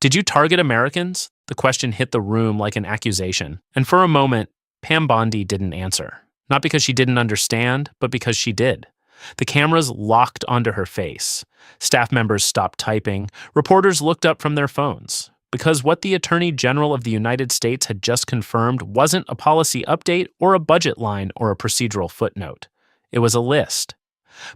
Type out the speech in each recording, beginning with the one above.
Did you target Americans? The question hit the room like an accusation. And for a moment, Pam Bondii didn't answer. Not because she didn't understand, but because she did. The cameras locked onto her face. Staff members stopped typing. Reporters looked up from their phones. Because what the Attorney General of the United States had just confirmed wasn't a policy update or a budget line or a procedural footnote. It was a list.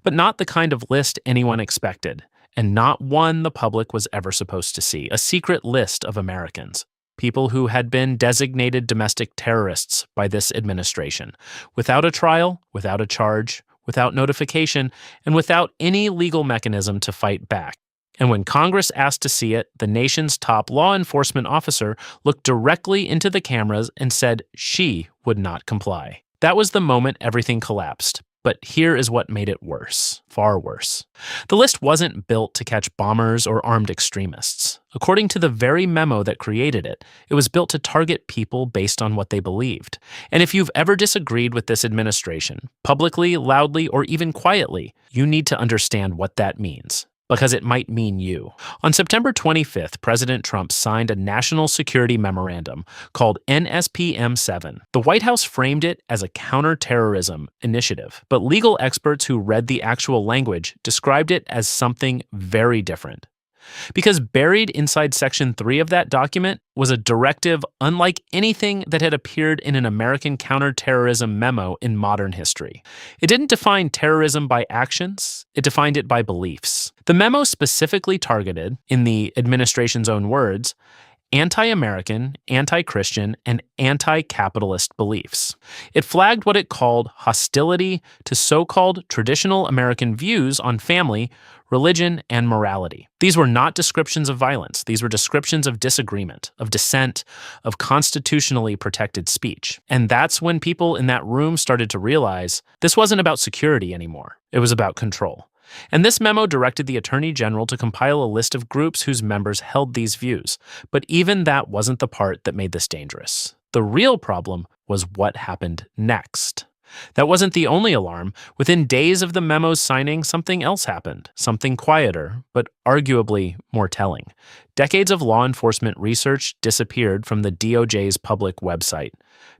But not the kind of list anyone expected, and not one the public was ever supposed to see. A secret list of Americans. People who had been designated domestic terrorists by this administration, without a trial, without a charge, without notification, and without any legal mechanism to fight back. And when Congress asked to see it, the nation's top law enforcement officer looked directly into the cameras and said she would not comply. That was the moment everything collapsed. But here is what made it worse, far worse. The list wasn't built to catch bombers or armed extremists. According to the very memo that created it, it was built to target people based on what they believed. And if you've ever disagreed with this administration, publicly, loudly, or even quietly, you need to understand what that means. Because it might mean you. On September 25th, President Trump signed a national security memorandum called NSPM-7. The White House framed it as a counterterrorism initiative, but legal experts who read the actual language described it as something very different. Because buried inside Section 3 of that document was a directive unlike anything that had appeared in an American counterterrorism memo in modern history. It didn't define terrorism by actions, it defined it by beliefs. The memo specifically targeted, in the administration's own words, anti-American, anti-Christian, and anti-capitalist beliefs. It flagged what it called hostility to so-called traditional American views on family, religion, and morality. These were not descriptions of violence. These were descriptions of disagreement, of dissent, of constitutionally protected speech. And that's when people in that room started to realize this wasn't about security anymore. It was about control. And this memo directed the Attorney General to compile a list of groups whose members held these views. But even that wasn't the part that made this dangerous. The real problem was what happened next. That wasn't the only alarm. Within days of the memo's signing, something else happened, something quieter, but arguably more telling. Decades of law enforcement research disappeared from the DOJ's public website.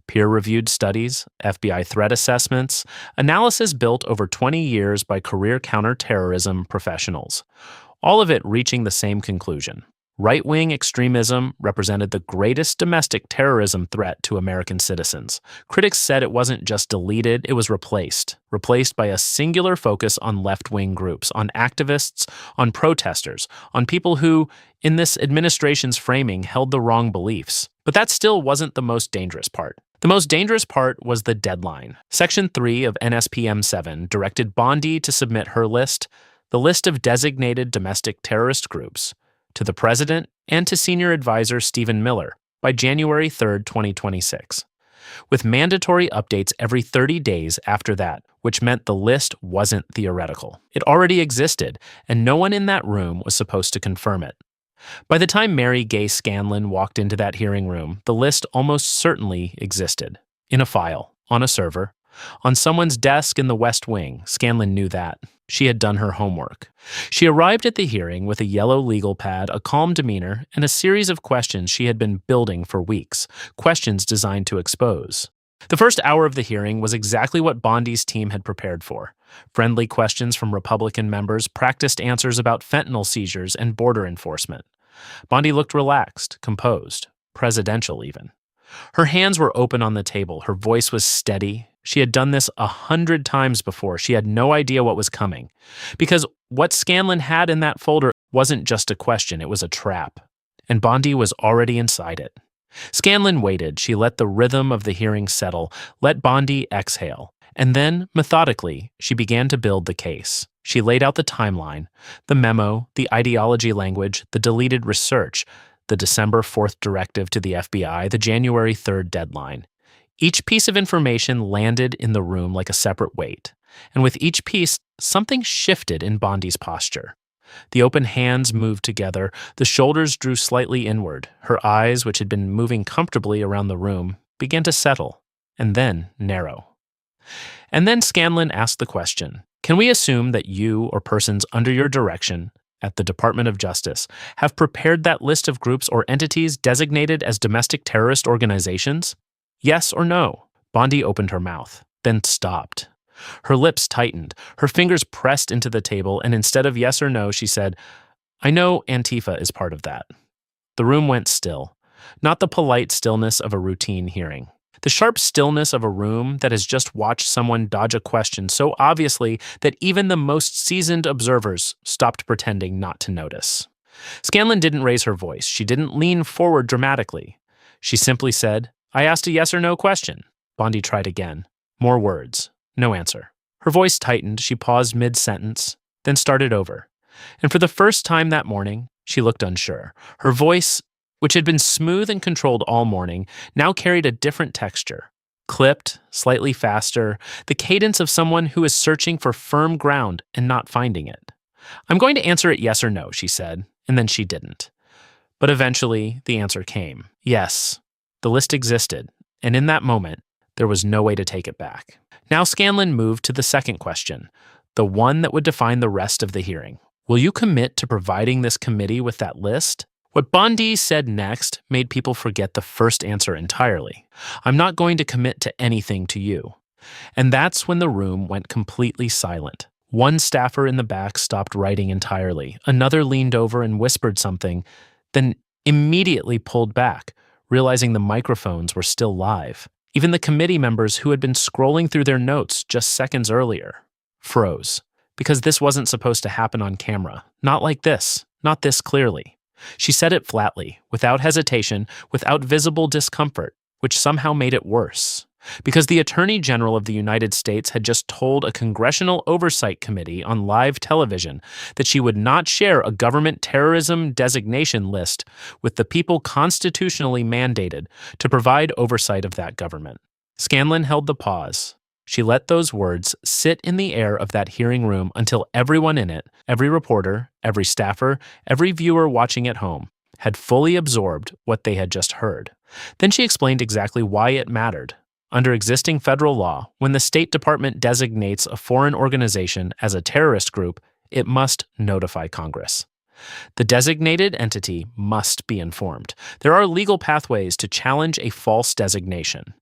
Peer-reviewed studies, FBI threat assessments, analysis built over 20 years by career counterterrorism professionals, all of it reaching the same conclusion. Right-wing extremism represented the greatest domestic terrorism threat to American citizens. Critics said it wasn't just deleted, it was replaced by a singular focus on left-wing groups, on activists, on protesters, on people who, in this administration's framing, held the wrong beliefs. But that still wasn't the most dangerous part. The most dangerous part was the deadline. Section 3 of NSPM-7 directed Bondi to submit her list, the list of designated domestic terrorist groups, to the President and to Senior Advisor Stephen Miller by January 3, 2026, with mandatory updates every 30 days after that, which meant the list wasn't theoretical. It already existed, and no one in that room was supposed to confirm it. By the time Mary Gay Scanlon walked into that hearing room, the list almost certainly existed. In a file, on a server, on someone's desk in the West Wing. Scanlon knew that. She had done her homework. She arrived at the hearing with a yellow legal pad, a calm demeanor, and a series of questions she had been building for weeks, questions designed to expose. The first hour of the hearing was exactly what Bondi's team had prepared for. Friendly questions from Republican members, practiced answers about fentanyl seizures and border enforcement. Bondi looked relaxed, composed, presidential even. Her hands were open on the table. Her voice was steady. She had done this 100 times before. She had no idea what was coming. Because what Scanlon had in that folder wasn't just a question, it was a trap. And Bondi was already inside it. Scanlon waited. She let the rhythm of the hearing settle, let Bondi exhale. And then, methodically, she began to build the case. She laid out the timeline, the memo, the ideology language, the deleted research, the December 4th directive to the FBI, the January 3rd deadline. Each piece of information landed in the room like a separate weight, and with each piece, something shifted in Bondi's posture. The open hands moved together, the shoulders drew slightly inward, her eyes, which had been moving comfortably around the room, began to settle, and then narrow. And then Scanlon asked the question, can we assume that you or persons under your direction, at the Department of Justice have prepared that list of groups or entities designated as domestic terrorist organizations? Yes or no? Bondi opened her mouth, then stopped. Her lips tightened, her fingers pressed into the table, and instead of yes or no, she said, I know Antifa is part of that. The room went still, not the polite stillness of a routine hearing. The sharp stillness of a room that has just watched someone dodge a question so obviously that even the most seasoned observers stopped pretending not to notice. Scanlon didn't raise her voice. She didn't lean forward dramatically. She simply said, I asked a yes or no question. Bondi tried again. More words. No answer. Her voice tightened. She paused mid-sentence, then started over. And for the first time that morning, she looked unsure. Her voice, which had been smooth and controlled all morning, now carried a different texture. Clipped, slightly faster, the cadence of someone who is searching for firm ground and not finding it. I'm going to answer it yes or no, she said, and then she didn't. But eventually, the answer came. Yes, the list existed, and in that moment, there was no way to take it back. Now Scanlon moved to the second question, the one that would define the rest of the hearing. Will you commit to providing this committee with that list? What Bondi said next made people forget the first answer entirely. I'm not going to commit to anything to you. And that's when the room went completely silent. One staffer in the back stopped writing entirely. Another leaned over and whispered something, then immediately pulled back, realizing the microphones were still live. Even the committee members who had been scrolling through their notes just seconds earlier froze, because this wasn't supposed to happen on camera. Not like this, not this clearly. She said it flatly, without hesitation, without visible discomfort, which somehow made it worse. Because the Attorney General of the United States had just told a Congressional Oversight Committee on live television that she would not share a government terrorism designation list with the people constitutionally mandated to provide oversight of that government. Scanlon held the pause. She let those words sit in the air of that hearing room until everyone in it, every reporter, every staffer, every viewer watching at home, had fully absorbed what they had just heard. Then she explained exactly why it mattered. Under existing federal law, when the State Department designates a foreign organization as a terrorist group, it must notify Congress. The designated entity must be informed. There are legal pathways to challenge a false designation.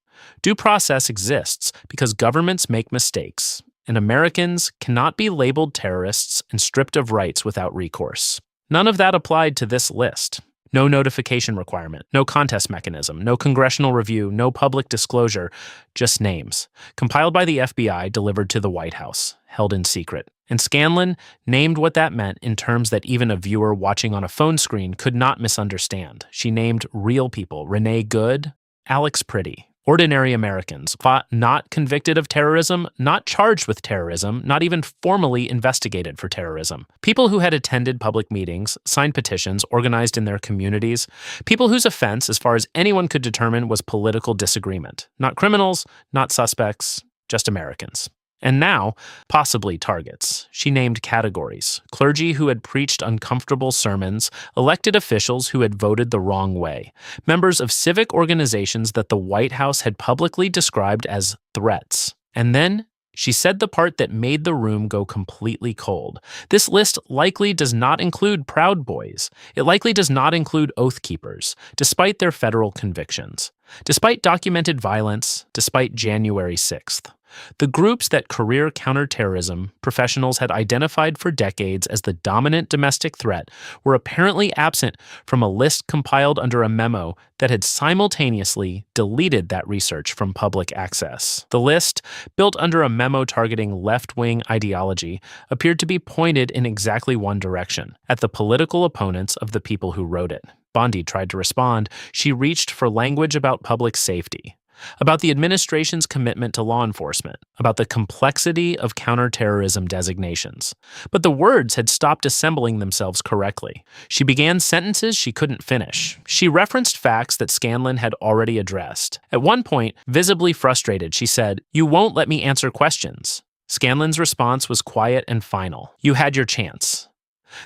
Due process exists because governments make mistakes, and Americans cannot be labeled terrorists and stripped of rights without recourse. None of that applied to this list. No notification requirement, no contest mechanism, no congressional review, no public disclosure, just names, compiled by the FBI, delivered to the White House, held in secret. And Scanlon named what that meant in terms that even a viewer watching on a phone screen could not misunderstand. She named real people: Renee Good, Alex Pretty. Ordinary Americans, not convicted of terrorism, not charged with terrorism, not even formally investigated for terrorism. People who had attended public meetings, signed petitions, organized in their communities. People whose offense, as far as anyone could determine, was political disagreement. Not criminals, not suspects, just Americans. And now, possibly targets. She named categories: clergy who had preached uncomfortable sermons, elected officials who had voted the wrong way, members of civic organizations that the White House had publicly described as threats. And then she said the part that made the room go completely cold. This list likely does not include Proud Boys. It likely does not include Oath Keepers, despite their federal convictions, despite documented violence, despite January 6th. The groups that career counterterrorism professionals had identified for decades as the dominant domestic threat were apparently absent from a list compiled under a memo that had simultaneously deleted that research from public access. The list, built under a memo targeting left-wing ideology, appeared to be pointed in exactly one direction, at the political opponents of the people who wrote it. Bondi tried to respond. She reached for language about public safety, about the administration's commitment to law enforcement, about the complexity of counterterrorism designations. But the words had stopped assembling themselves correctly. She began sentences she couldn't finish. She referenced facts that Scanlon had already addressed. At one point, visibly frustrated, she said, "You won't let me answer questions." Scanlon's response was quiet and final. "You had your chance."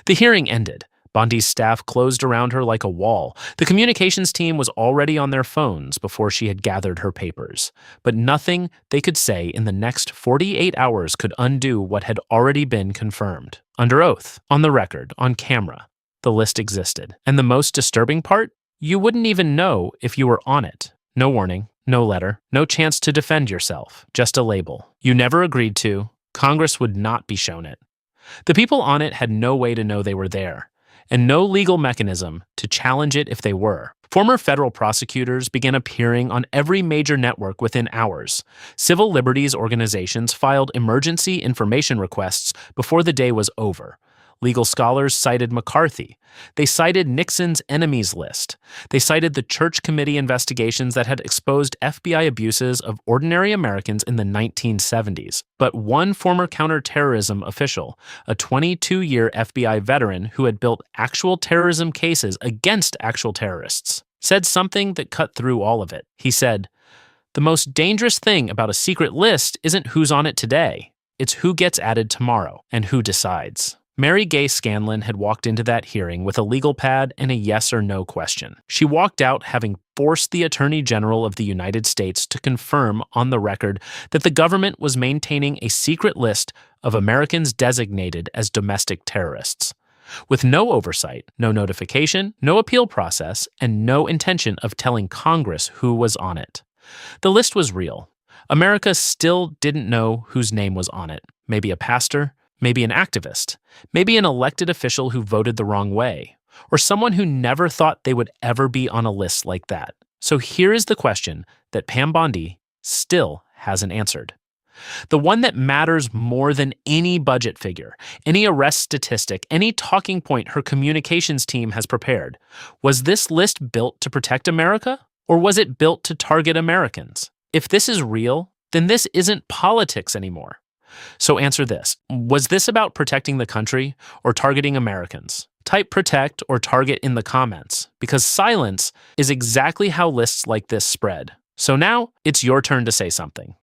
The hearing ended. Bondi's staff closed around her like a wall. The communications team was already on their phones before she had gathered her papers. But nothing they could say in the next 48 hours could undo what had already been confirmed. Under oath, on the record, on camera, the list existed. And the most disturbing part? You wouldn't even know if you were on it. No warning, no letter, no chance to defend yourself, just a label. You never agreed to. Congress would not be shown it. The people on it had no way to know they were there, and no legal mechanism to challenge it if they were. Former federal prosecutors began appearing on every major network within hours. Civil liberties organizations filed emergency information requests before the day was over. Legal scholars cited McCarthy. They cited Nixon's enemies list. They cited the Church Committee investigations that had exposed FBI abuses of ordinary Americans in the 1970s. But one former counterterrorism official, a 22-year FBI veteran who had built actual terrorism cases against actual terrorists, said something that cut through all of it. He said, "The most dangerous thing about a secret list isn't who's on it today. It's who gets added tomorrow and who decides." Mary Gay Scanlon had walked into that hearing with a legal pad and a yes or no question. She walked out having forced the Attorney General of the United States to confirm on the record that the government was maintaining a secret list of Americans designated as domestic terrorists, with no oversight, no notification, no appeal process, and no intention of telling Congress who was on it. The list was real. America still didn't know whose name was on it. Maybe a pastor, maybe an activist, maybe an elected official who voted the wrong way, or someone who never thought they would ever be on a list like that. So here is the question that Pam Bondii still hasn't answered. The one that matters more than any budget figure, any arrest statistic, any talking point her communications team has prepared. Was this list built to protect America, or was it built to target Americans? If this is real, then this isn't politics anymore. So answer this. Was this about protecting the country or targeting Americans? Type protect or target in the comments, because silence is exactly how lists like this spread. So now it's your turn to say something.